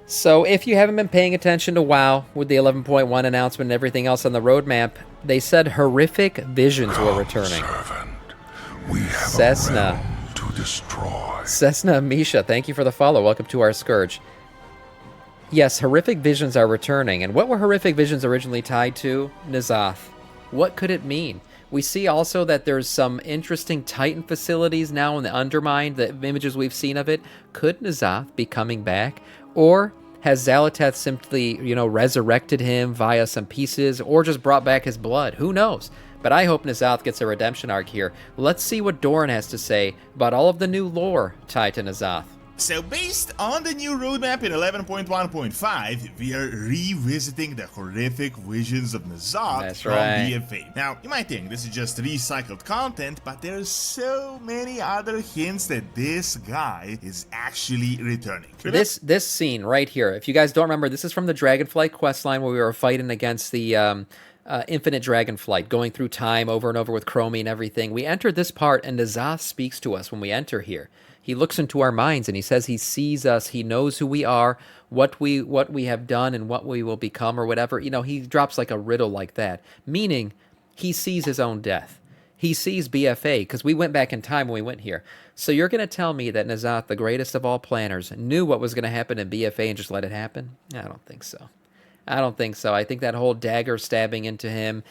So if you haven't been paying attention to WoW with the 11.1 announcement and everything else on the roadmap, they said horrific visions were Come, returning. servant. We have a Cessna. realm to destroy. Cessna Misha, thank you for the follow. Welcome to our Scourge. Yes, horrific visions are returning. And what were horrific visions originally tied to? N'Zoth. What could it mean? We see also that there's some interesting Titan facilities now in the Undermine, the images we've seen of it. Could N'Zoth be coming back? Or has Xal'atath simply, resurrected him via some pieces or just brought back his blood? Who knows? But I hope N'Zoth gets a redemption arc here. Let's see what Doran has to say about all of the new lore tied to N'Zoth. So based on the new roadmap in 11.1.5, we are revisiting the horrific visions of N'Zoth from BFA. Now, you might think this is just recycled content, but there's so many other hints that this guy is actually returning. This scene right here, if you guys don't remember, this is from the Dragonflight questline where we were fighting against the infinite dragonflight, going through time over and over with Chromie and everything. We entered this part, and N'Zoth speaks to us when we enter here. He looks into our minds and he says he sees us. He knows who we are, what we have done, and what we will become, or whatever. He drops like a riddle like that, meaning he sees his own death. He sees BFA because we went back in time when we went here. So you're going to tell me that N'Zoth, the greatest of all planners, knew what was going to happen in BFA and just let it happen? I don't think so. I think that whole dagger stabbing into him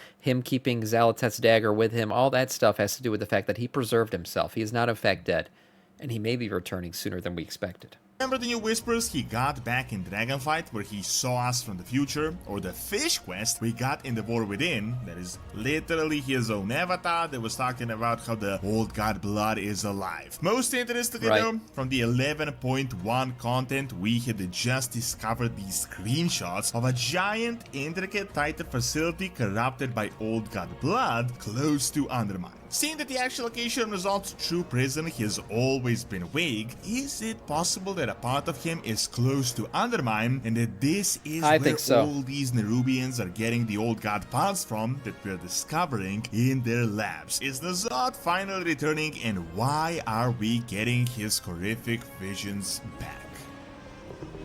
keeping Xal'atath's dagger with him, all that stuff has to do with the fact that he preserved himself. He is not, in fact, dead. And he may be returning sooner than we expected. Remember the new whispers he got back in Dragonflight where he saw us from the future? Or the fish quest we got in the War Within, that is literally his own avatar that was talking about how the old god blood is alive. Most interestingly though, from the 11.1 content we had just discovered these screenshots of a giant intricate Titan facility corrupted by old god blood close to Undermine. Seeing that the actual location of N'Zoth's true prison has always been vague, is it possible that a part of him is close to Undermine and that this is where all these Nerubians are getting the old god parts from that we're discovering in their labs? Is N'Zoth finally returning, and why are we getting his horrific visions back?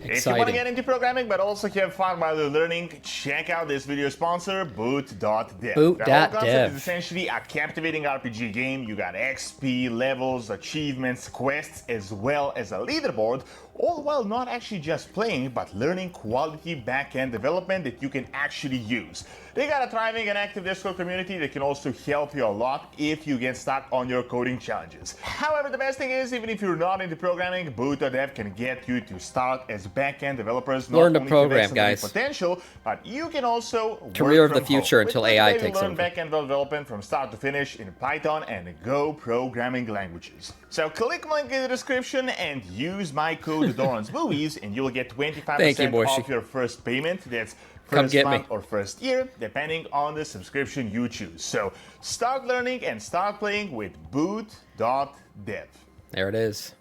Exciting. If you want to get into programming but also have fun while you're learning, check out this video sponsor, boot.dev. The whole concept is essentially a captivating RPG game. You got XP, levels, achievements, quests, as well as a leaderboard, all while not actually just playing, but learning quality back-end development that you can actually use. They got a thriving and active Discord community that can also help you a lot if you get stuck on your coding challenges. However, the best thing is, even if you're not into programming, boot.dev can get you to start as back-end developers. Learn to program, guys. Potential, but you can also career of the future until AI takes over. Learn back-end development from start to finish in Python and Go programming languages. So click the link in the description and use my code Doran's Movies, and you'll get 25% off your first payment. That's first month or first year, depending on the subscription you choose. So start learning and start playing with boot.dev. There it is.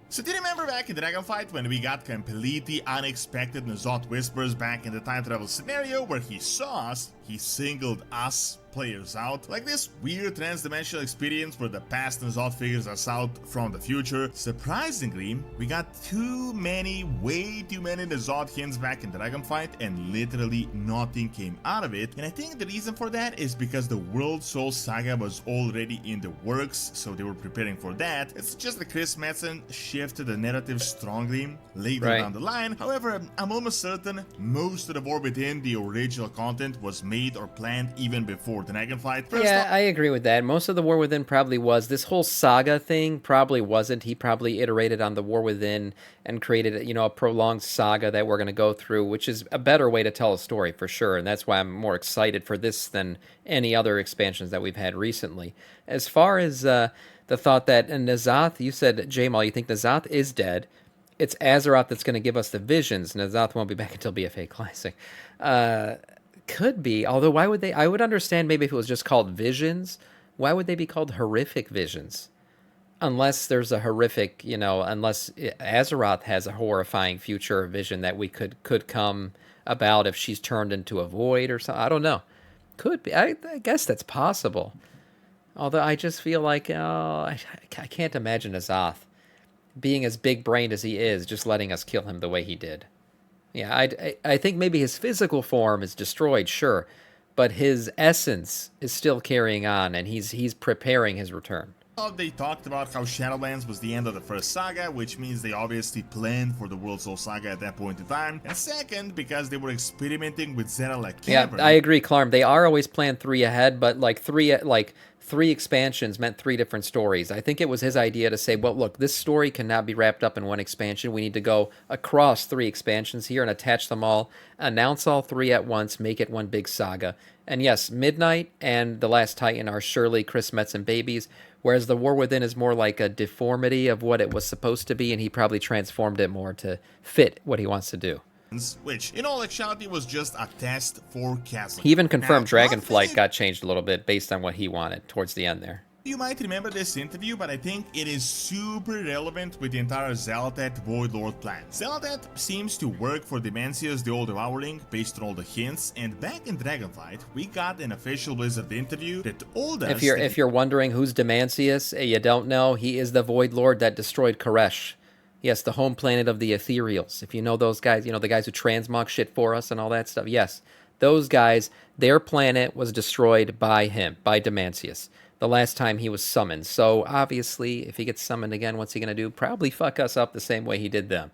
So do you remember back in Dragonflight when we got completely unexpected N'Zoth whispers back in the time travel scenario where he saw us, he singled us players out, like this weird trans-dimensional experience where the past N'Zoth figures us out from the future? Surprisingly, we got way too many N'Zoth hints back in Dragonflight, and literally nothing came out of it. And I think the reason for that is because the World Soul Saga was already in the works, so they were preparing for that. It's just that Chris Metzen shifted the narrative strongly later down the line. However, I'm almost certain most of the War Within the original content was made or planned even before Dragonflight. Yeah, I agree with that. Most of the War Within probably was. This whole saga thing probably wasn't. He probably iterated on the War Within and created, a prolonged saga that we're going to go through, which is a better way to tell a story for sure. And that's why I'm more excited for this than any other expansions that we've had recently. As far as the thought that N'Zoth, you said, Jamal, you think N'Zoth is dead. It's Azeroth that's going to give us the visions. N'Zoth won't be back until BFA Classic. Could be, although why would they? I would understand maybe if it was just called visions. Why would they be called horrific visions? Unless there's a horrific, unless Azeroth has a horrifying future vision that we could come about if she's turned into a void or something. I don't know. Could be. I guess that's possible. Although I just feel like, I can't imagine N'Zoth being as big-brained as he is, just letting us kill him the way he did. Yeah, I think maybe his physical form is destroyed, sure, but his essence is still carrying on, and he's preparing his return. They talked about how Shadowlands was the end of the first saga, which means they obviously planned for the World Soul Saga at that point in time. And second, because they were experimenting with Zeralek Cavern. Yeah, I agree, Clarm. They are always planned 3 ahead, but like three expansions meant 3 different stories. I think it was his idea to say, well, look, this story cannot be wrapped up in one expansion. We need to go across 3 expansions here and attach them all, announce all 3 at once, make it one big saga. And yes, Midnight and The Last Titan are surely Chris Metzen babies, whereas The War Within is more like a deformity of what it was supposed to be, and he probably transformed it more to fit what he wants to do. Which, in all actuality, was just a test for Castle. He even confirmed Dragonflight got changed a little bit based on what he wanted towards the end there. You might remember this interview, but I think it is super relevant with the entire Xal'atath Void Lord plan. Xal'atath seems to work for Dimensius the Old Devouring based on all the hints, and back in Dragonflight, we got an official Blizzard interview that told us if you're wondering who's Dimensius, you don't know, he is the Void Lord that destroyed Koresh. Yes, the home planet of the Ethereals. If you know those guys, you know, the guys who transmog shit for us and all that stuff. Yes, those guys, their planet was destroyed by him, by Dimensius, the last time he was summoned. So obviously, if he gets summoned again, what's he going to do? Probably fuck us up the same way he did them.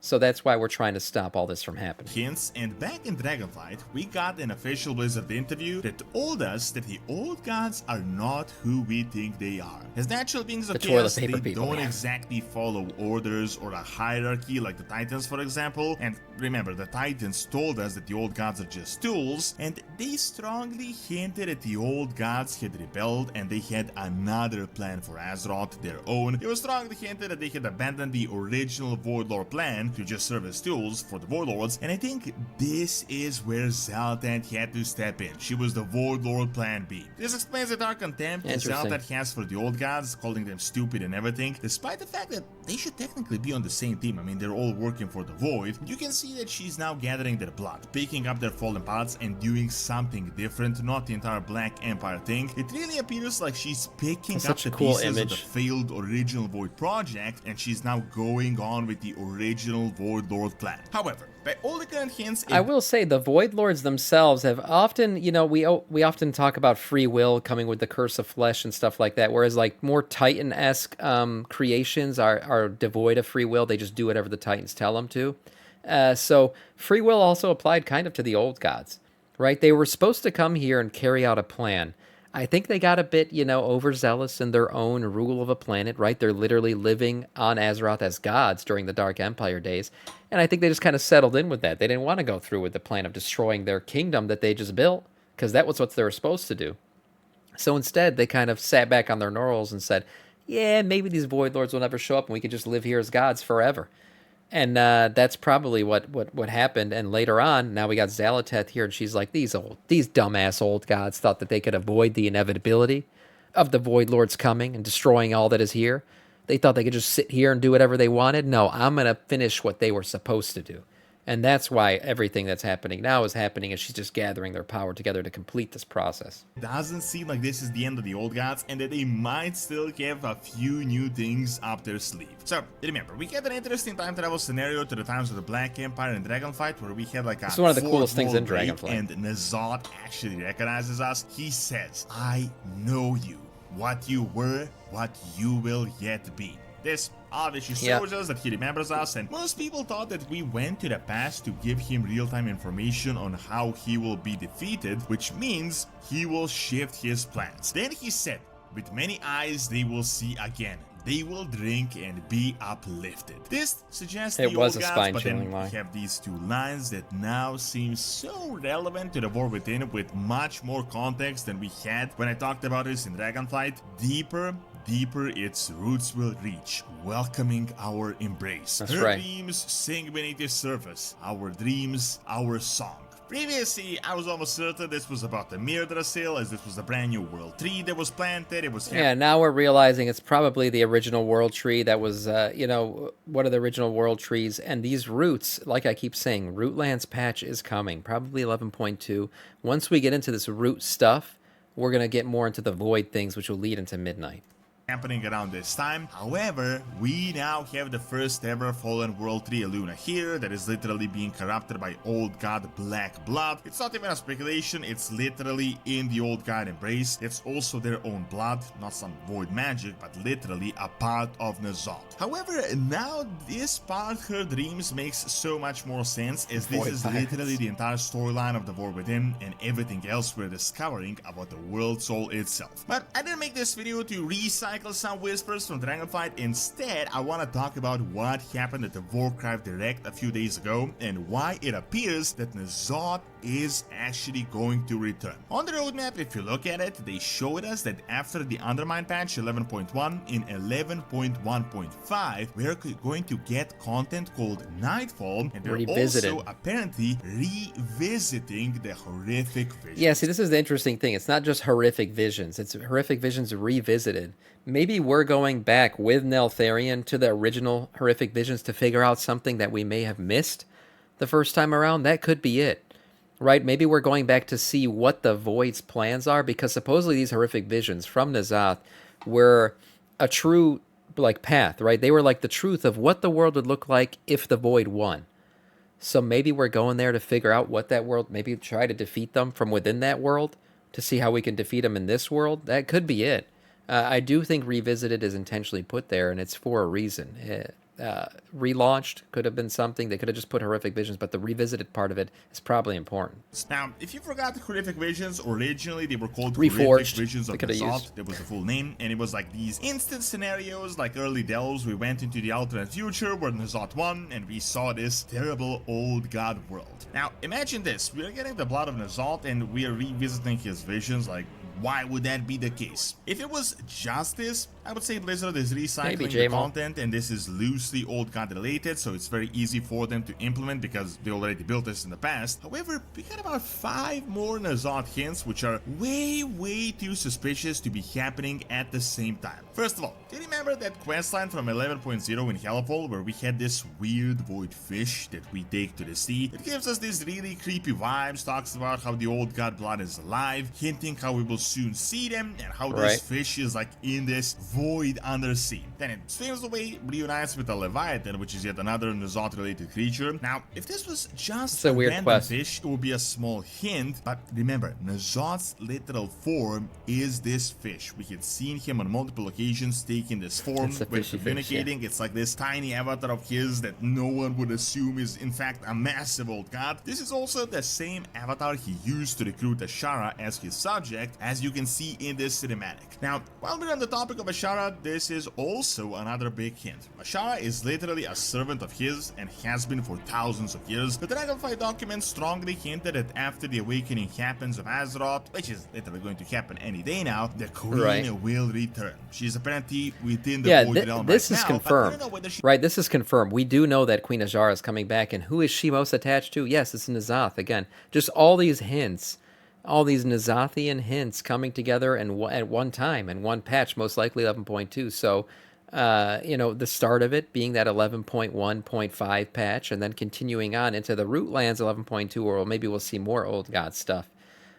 So that's why we're trying to stop all this from happening. Hints, and back in Dragonflight, we got an official Blizzard interview that told us that the old gods are not who we think they are. As natural beings of chaos, they don't exactly follow orders or a hierarchy like the Titans, for example. And remember, the Titans told us that the old gods are just tools, and they strongly hinted that the old gods had rebelled and they had another plan for Azeroth, their own. It was strongly hinted that they had abandoned the original Void Lord plan to just serve as tools for the Void Lords, and I think this is where Xal'atath had to step in. She was the Void Lord plan B. This explains the dark contempt that Xal'atath has for the old gods, calling them stupid and everything, despite the fact that they should technically be on the same team. I mean, they're all working for the Void. You can see that she's now gathering their blood, picking up their fallen paths and doing something different, not the entire Black Empire thing. It really appears like she's picking up the pieces of the failed original Void project, and she's now going on with the original Void Lord plan. However, by all the current hints, I will say the Void Lords themselves have often, you know, we often talk about free will coming with the Curse of Flesh and stuff like that, whereas like more Titan-esque creations are devoid of free will. They just do whatever the Titans tell them to. So free will also applied kind of to the old gods, right? They were supposed to come here and carry out a plan. I think they got a bit, you know, overzealous in their own rule of a planet, right? They're literally living on Azeroth as gods during the Dark Empire days. And I think they just kind of settled in with that. They didn't want to go through with the plan of destroying their kingdom that they just built, because that was what they were supposed to do. So instead, they kind of sat back on their laurels and said, yeah, maybe these Void Lords will never show up and we could just live here as gods forever. And that's probably what happened. And later on, now we got Xal'atath here, and she's like, these dumbass old gods thought that they could avoid the inevitability of the Void Lords coming and destroying all that is here. They thought they could just sit here and do whatever they wanted. No, I'm going to finish what they were supposed to do. And that's why everything that's happening now is happening, and she's just gathering their power together to complete this process. It doesn't seem like this is the end of the old gods, and that they might still have a few new things up their sleeve. So, remember, we had an interesting time travel scenario to the times of the Black Empire and Dragonflight, where we had like a... It's one of the coolest things in Dragonflight. And N'Zoth actually recognizes us. He says, I know you. What you were, what you will yet be. This obviously shows us that he remembers us, and most people thought that we went to the past to give him real-time information on how he will be defeated, which means he will shift his plans. Then he said, with many eyes they will see again. They will drink and be uplifted. This suggests it the was old a gods, spine-chilling but then line. we have these two lines that now seem so relevant to the War Within, with much more context than we had when I talked about this in Dragonflight. Deeper its roots will reach, welcoming our embrace. That's Her right. beams sing beneath the surface, our dreams, our song. Previously, I was almost certain this was about the Mirdrassil, as this was a brand new World Tree that was planted. It was now we're realizing it's probably the original World Tree that was, you know, one of the original World Trees. And these roots, like I keep saying, Rootlands patch is coming, probably 11.2. Once we get into this root stuff, we're going to get more into the Void things, which will lead into Midnight. happening around this time. However, we now have the first ever Fallen World 3 Luna here that is literally being corrupted by Old God Black Blood. It's not even a speculation, it's literally in the Old God embrace. It's also their own blood, not some void magic, but literally a part of N'Zoth. However, now this part Her Dreams makes so much more sense, as this is literally the entire storyline of the War Within and everything else we're discovering about the World Soul itself. But I didn't make this video to recycle some whispers from Dragonflight. Instead, I want to talk about what happened at the Warcraft Direct a few days ago and why it appears that N'Zoth is actually going to return. On the roadmap, if you look at it, they showed us that after the Undermine patch 11.1, in 11.1.5, we're going to get content called Nightfall, and they're also apparently revisiting the horrific visions. Yeah, see, this is the interesting thing. It's not just horrific visions, it's horrific visions revisited. Maybe we're going back with Neltharion to the original horrific visions to figure out something that we may have missed the first time around. That could be it. Right, maybe we're going back to see what the Void's plans are, because supposedly these horrific visions from N'Zoth were a true, like, path, right? They were like the truth of what the world would look like if the Void won. So maybe we're going there to figure out what that world, maybe try to defeat them from within that world to see how we can defeat them in this world. That could be it. I do think Revisited is intentionally put there, and it's for a reason. Relaunched could have been something. They could have just put horrific visions, but the revisited part of it is probably important. Now, if you forgot, horrific visions, originally they were called Reforged. Horrific Visions of N'Zoth. That was the full name, and it was like these instant scenarios, like early delves. We went into the alternate future where N'Zoth won, and we saw this terrible old god world. Now, imagine this: we are getting the blood of N'Zoth, and we are revisiting his visions. Like, why would that be the case? If it was just this, I would say Blizzard is recycling the content, and this is loosely old god related, so it's very easy for them to implement because they already built this in the past. However, we got about 5 more N'Zoth hints, which are way too suspicious to be happening at the same time. First of all, do you remember that questline from 11.0 in Hellfall where we had this weird void fish that we take to the sea? It gives us these really creepy vibes, talks about how the old god blood is alive, hinting how we will soon see them, and how this fish is like in this void undersea. Then it swims away, reunites with a Leviathan, which is yet another N'Zoth related creature. Now, if this was just a weird random fish, it would be a small hint, but remember, N'Zoth's literal form is this fish. We had seen him on multiple occasions taking this form when communicating. Fish, yeah. It's like this tiny avatar of his that no one would assume is in fact a massive old god. This is also the same avatar he used to recruit Ashara as his subject, as you can see in this cinematic. Now, while we're on the topic of Ashara, this is also another big hint. Ashara is literally a servant of his and has been for thousands of years. The Dragonflight documents strongly hinted that after the awakening happens of Azeroth, which is literally going to happen any day now, the Queen will return. She's apparently within the Void Realm this is confirmed. Right, this is confirmed. We do know that Queen Ashara is coming back, and who is she most attached to? Yes, it's N'Zoth again. Just all these hints. All these N'Zothian hints coming together and at one time, in one patch, most likely 11.2. So, you know, the start of it being that 11.1.5 patch, and then continuing on into the Rootlands 11.2, or maybe we'll see more old god stuff.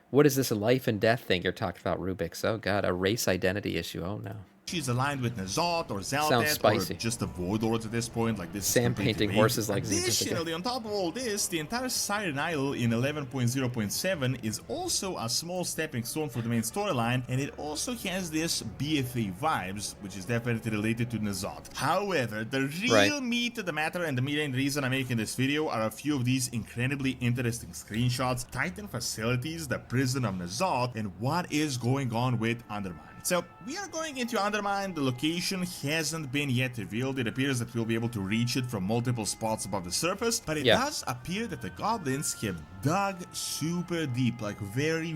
What is this life and death thing you're talking about, Rubix? Oh god, a race identity issue. Oh no. She's aligned with N'Zoth or Zeldet or just the Void Lords at this point. Like this Sam painting horses like Additionally, on top of all this, the entire Siren Isle in 11.0.7 is also a small stepping stone for the main storyline, and it also has this BFA vibes, which is definitely related to N'Zoth. However, the real meat of the matter and the main reason I'm making this video are a few of these incredibly interesting screenshots, Titan facilities, the prison of N'Zoth, and what is going on with Undermine. So, we are going into Undermine. The location hasn't been yet revealed. It appears that we'll be able to reach it from multiple spots above the surface, but it does appear that the goblins have dug super deep, like very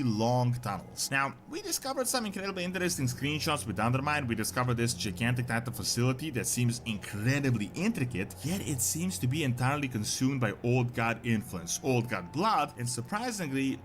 long tunnels. Now, we discovered some incredibly interesting screenshots with Undermine. We discovered this gigantic Titan facility that seems incredibly intricate, yet it seems to be entirely consumed by old god influence, old god blood, and surprisingly,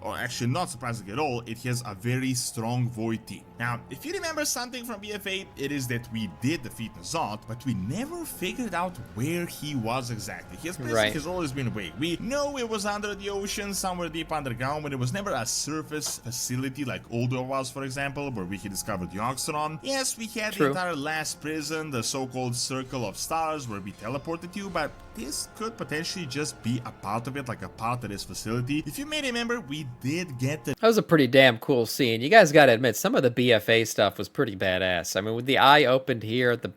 or actually not surprisingly at all, it has a very strong void team. Now, if you remember something from BF8, it is that we did defeat N'Zoth, but we never figured out where he was exactly. His presence has always been vague. We know it was under the ocean, somewhere deep underground, but it was never a surface facility like Uldur was, for example, where we discovered the Oxyron. Yes, we had the entire last prison, the so-called Circle of Stars, where we teleported to, but this could potentially just be a part of it, like a part of this facility. If you may remember, we did get the... That was a pretty damn cool scene. You guys gotta admit, some of the BFA stuff was pretty badass. I mean, with the eye opened here at the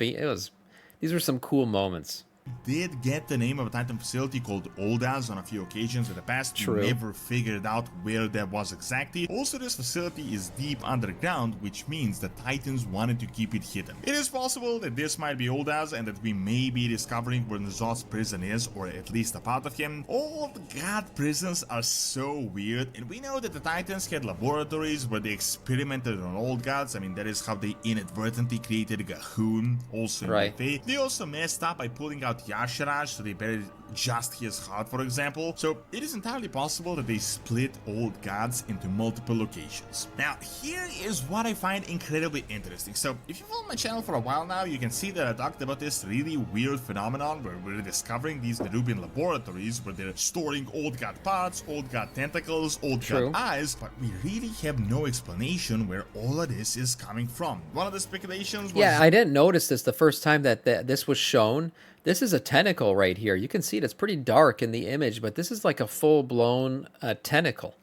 these were some cool moments. Did get the name of a Titan facility called Oldaz on a few occasions in the past. We never figured out where that was exactly. Also, this facility is deep underground, which means the Titans wanted to keep it hidden. It is possible that this might be Oldaz and that we may be discovering where N'Zoth's prison is, or at least a part of him. All the god prisons are so weird, and we know that the Titans had laboratories where they experimented on old gods. I mean, that is how they inadvertently created Gahun, also in BFA. They also messed up by pulling out Yasharaj, so they buried just his heart, for example. So it is entirely possible that they split old gods into multiple locations. Now, here is what I find incredibly interesting. So if you follow my channel for a while now, you can see that I talked about this really weird phenomenon where we're discovering these nerubian laboratories where they're storing old god parts, old god tentacles, old god eyes, but we really have no explanation where all of this is coming from. One of the speculations was... Yeah, I didn't notice this the first time that this was shown. This is a tentacle right here. You can see it. It's pretty dark in the image, but this is like a full-blown tentacle.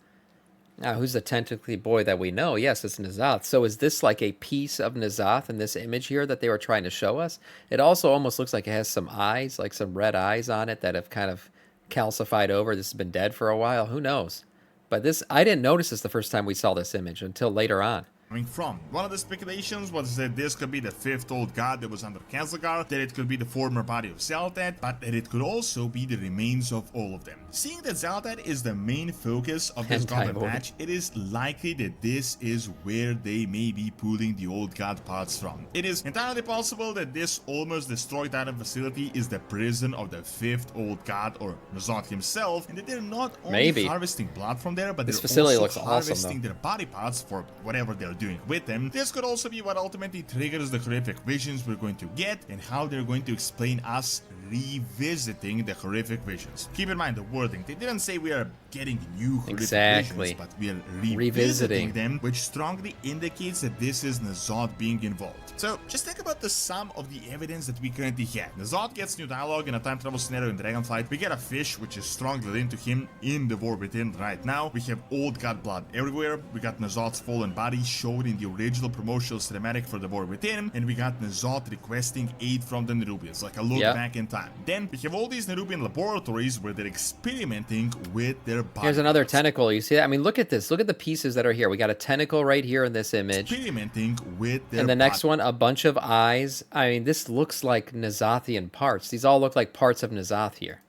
Now, who's the tentacly boy that we know? Yes, it's N'Zoth. So is this like a piece of N'Zoth in this image here that they were trying to show us? It also almost looks like it has some eyes, like some red eyes on it that have kind of calcified over. This has been dead for a while. Who knows? But this, I didn't notice this the first time we saw this image until later on. From. One of the speculations was that this could be the fifth old god that was under Kenzlagar, that it could be the former body of Xal'atath, but that it could also be the remains of all of them. Seeing that Xal'atath is the main focus of this gauntlet match, it is likely that this is where they may be pulling the old god parts from. It is entirely possible that this almost destroyed Titan facility is the prison of the fifth old god, or N'Zoth himself, and that they're not only harvesting blood from there, but they're also harvesting their body parts for whatever they're doing with them. This could also be what ultimately triggers the horrific visions we're going to get, and how they're going to explain us revisiting the horrific visions. Keep in mind the wording. They didn't say we are getting new horrific visions, but we are revisiting them, which strongly indicates that this is N'Zoth being involved. So just think about the sum of the evidence that we currently have. N'Zoth gets new dialogue in a time travel scenario in Dragonflight. We get a fish, which is strongly linked to him in the War Within right now. We have old god blood everywhere. We got N'Zoth's fallen body showed in the original promotional cinematic for the War Within, and we got N'Zoth requesting aid from the Nerubians, like a look back in time. Then we have all these Nerubian laboratories where they're experimenting with their bodies. Here's another tentacle. You see that? I mean, look at this. Look at the pieces that are here. We got a tentacle right here in this image. Experimenting with their And the next one, a bunch of eyes. I mean, this looks like N'Zothian parts. These all look like parts of N'Zoth here.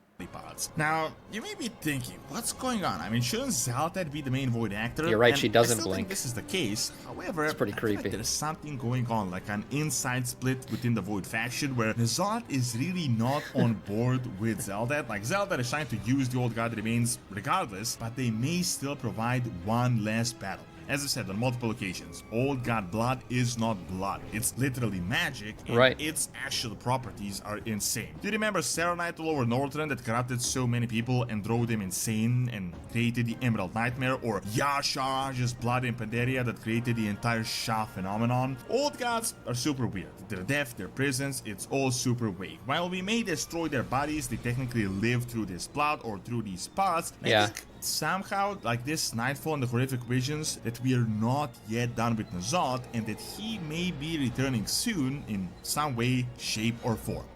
Now, you may be thinking, what's going on? I mean, shouldn't Xal'atath be the main Void actor? You're right, and she doesn't I still blink. think this is the case. However, it's pretty creepy. Like there's something going on, like an inside split within the Void faction where N'Zoth is really not on board with Xal'atath. Like, Xal'atath is trying to use the old god remains regardless, but they may still provide one last battle. As I said on multiple occasions, old god blood is not blood. It's literally magic, and its actual properties are insane. Do you remember Serenite all over Northrend that corrupted so many people and drove them insane and created the Emerald Nightmare? Or Yasharaj's blood in Pandaria that created the entire Shah phenomenon? Old gods are super weird. Their death, their prisons, it's all super vague. While we may destroy their bodies, they technically live through this blood or through these parts. I think somehow, like this Nightfall and the horrific visions, that we are not yet done with N'Zoth, and that he may be returning soon in some way, shape, or form.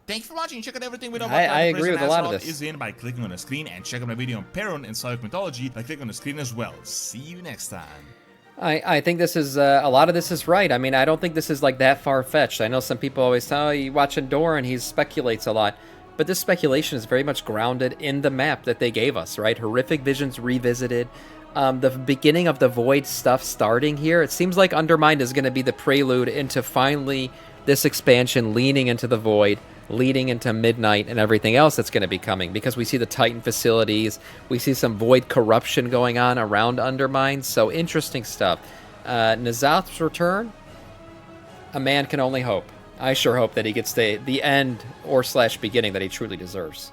Thank you for watching. Check out everything we know about I agree with a lot of this. Is in by clicking on the screen, and check out my video on Perun and Slavic mythology by clicking on the screen as well. See you next time. I think this is, a lot of this is right. I mean, I don't think this is like that far-fetched. I know some people always tell, oh, you watch Endor and he speculates a lot. But this speculation is very much grounded in the map that they gave us, right? Horrific Visions Revisited. The beginning of the Void stuff starting here. It seems like Undermine is going to be the prelude into finally this expansion leaning into the Void, leading into Midnight and everything else that's going to be coming. Because we see the Titan facilities. We see some Void corruption going on around Undermine. So interesting stuff. N'Zoth's return, a man can only hope. I sure hope that he gets the end or slash beginning that he truly deserves.